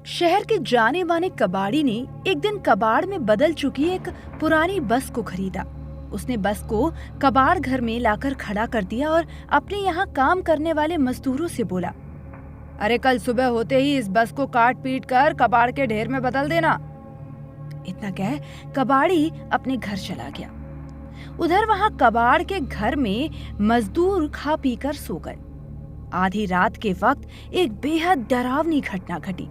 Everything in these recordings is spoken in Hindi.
शहर के जाने माने कबाड़ी ने एक दिन कबाड़ में बदल चुकी एक पुरानी बस को खरीदा। उसने बस को कबाड़ घर में लाकर खड़ा कर दिया और अपने यहाँ काम करने वाले मजदूरों से बोला, अरे कल सुबह होते ही इस बस को काट पीट कर कबाड़ के ढेर में बदल देना। इतना कह कबाड़ी अपने घर चला गया। उधर वहाँ कबाड़ के घर में मजदूर खा पी कर सो गए। आधी रात के वक्त एक बेहद डरावनी घटना घटी।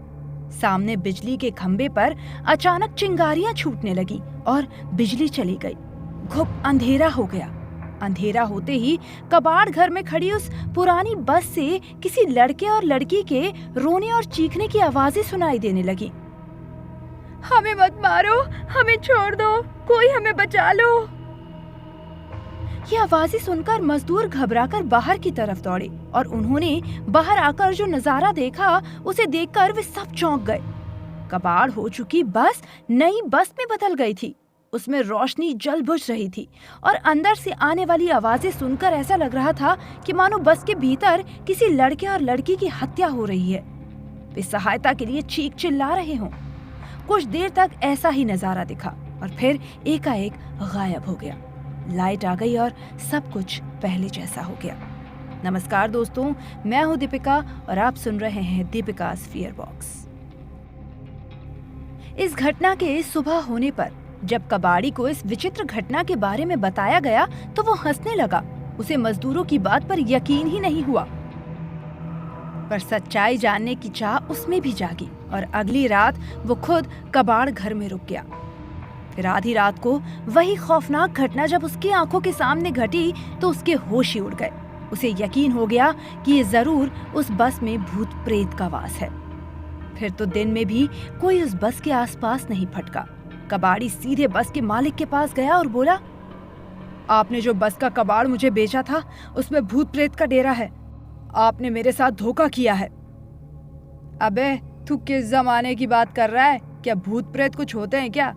सामने बिजली के खंबे पर अचानक चिंगारियां छूटने लगी और बिजली चली गई। घुप अंधेरा हो गया। अंधेरा होते ही कबाड़ घर में खड़ी उस पुरानी बस से किसी लड़के और लड़की के रोने और चीखने की आवाजें सुनाई देने लगी। हमें मत मारो, हमें छोड़ दो, कोई हमें बचा लो। ये आवाजें सुनकर मजदूर घबराकर बाहर की तरफ दौड़े और उन्होंने बाहर आकर जो नजारा देखा उसे देखकर वे सब चौंक गए। कबाड़ हो चुकी बस नई बस में बदल गई थी। उसमें रोशनी जल बुझ रही थी और अंदर से आने वाली आवाजें सुनकर ऐसा लग रहा था कि मानो बस के भीतर किसी लड़के और लड़की की हत्या हो रही है। वे सहायता के लिए चीख चिल्ला रहे हों। कुछ देर तक ऐसा ही नजारा दिखा और फिर एकाएक गायब हो गया। लाइट आ गई और सब कुछ पहले जैसा हो गया। नमस्कार दोस्तों, मैं हूं दीपिका और आप सुन रहे हैं दीपिका's फियर बॉक्स। इस घटना के सुबह होने पर जब कबाड़ी को इस विचित्र घटना के बारे में बताया गया तो वो हंसने लगा। उसे मजदूरों की बात पर यकीन ही नहीं हुआ, पर सच्चाई जानने की चाह उसमें भी जागी और अगली रात वो खुद कबाड़ घर में रुक गया। फिर आधी रात को वही खौफनाक घटना जब उसकी आंखों के सामने घटी तो उसके होश ही उड़ गए। उसे यकीन हो गया कि ये जरूर उस बस में भूत प्रेत का वास है। फिर तो दिन में भी कोई उस बस के आसपास नहीं फटका। कबाड़ी सीधे बस के मालिक के पास गया और बोला, आपने जो बस का कबाड़ मुझे बेचा था उसमें भूत प्रेत का डेरा है। आपने मेरे साथ धोखा किया है। अबे तू किस जमाने की बात कर रहा है? क्या भूत प्रेत कुछ होते हैं क्या?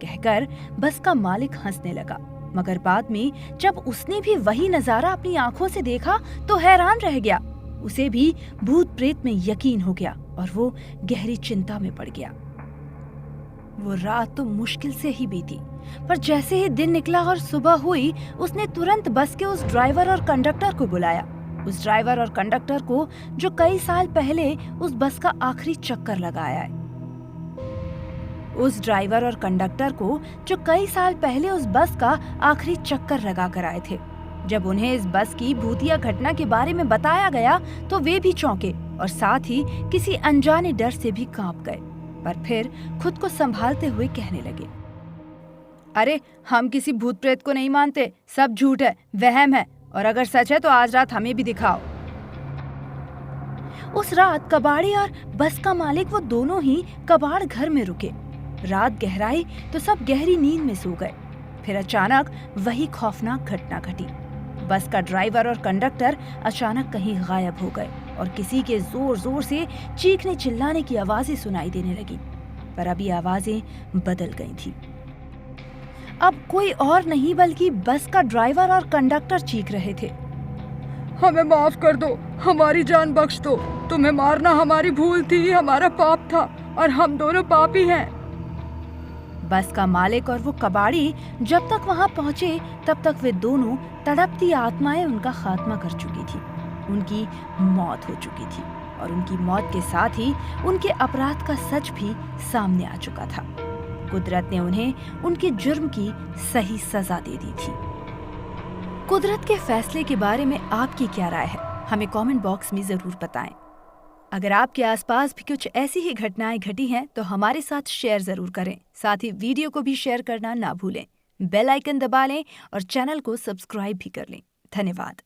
कहकर बस का मालिक हंसने लगा, मगर बाद में जब उसने भी वही नजारा अपनी आंखों से देखा तो हैरान रह गया। उसे भी भूत प्रेत में यकीन हो गया और वो गहरी चिंता में पड़ गया। वो रात तो मुश्किल से ही बीती, पर जैसे ही दिन निकला और सुबह हुई उसने तुरंत बस के उस ड्राइवर और कंडक्टर को बुलाया। उस ड्राइवर और कंडक्टर को जो कई साल पहले उस बस का आखिरी चक्कर लगाया है। उस ड्राइवर और कंडक्टर को जो कई साल पहले उस बस का आखिरी चक्कर लगा कर आए थे। जब उन्हें इस बस की भूतिया घटना के बारे में बताया गया तो वे भी चौंके और साथ ही किसी अनजाने डर से भी कांप गए, पर फिर खुद को संभालते हुए कहने लगे, अरे हम किसी भूत प्रेत को नहीं मानते, सब झूठ है, वहम है, और अगर सच है तो आज रात हमें भी दिखाओ। उस रात कबाड़ी और बस का मालिक वो दोनों ही कबाड़ घर में रुके। रात गहराई तो सब गहरी नींद में सो गए। फिर अचानक वही खौफनाक घटना घटी। बस का ड्राइवर और कंडक्टर अचानक कहीं गायब हो गए और किसी के जोर जोर से चीखने चिल्लाने की आवाजें सुनाई देने लगी, पर अभी आवाजें बदल गई थी। अब कोई और नहीं बल्कि बस का ड्राइवर और कंडक्टर चीख रहे थे, हमें माफ कर दो, हमारी जान बख्श दो, तुम्हें मारना हमारी भूल थी, हमारा पाप था और हम दोनों पापी हैं। बस का मालिक और वो कबाड़ी जब तक वहां पहुंचे तब तक वे दोनों तड़पती आत्माएं उनका खात्मा कर चुकी थी। उनकी मौत हो चुकी थी और उनकी मौत के साथ ही उनके अपराध का सच भी सामने आ चुका था। कुदरत ने उन्हें उनके जुर्म की सही सजा दे दी थी। कुदरत के फैसले के बारे में आपकी क्या राय है? हमें कमेंट बॉक्स में जरूर बताएं। अगर आपके आसपास भी कुछ ऐसी ही घटनाएं घटी हैं तो हमारे साथ शेयर जरूर करें। साथ ही वीडियो को भी शेयर करना ना भूलें। बेल आइकन दबा लें और चैनल को सब्सक्राइब भी कर लें। धन्यवाद।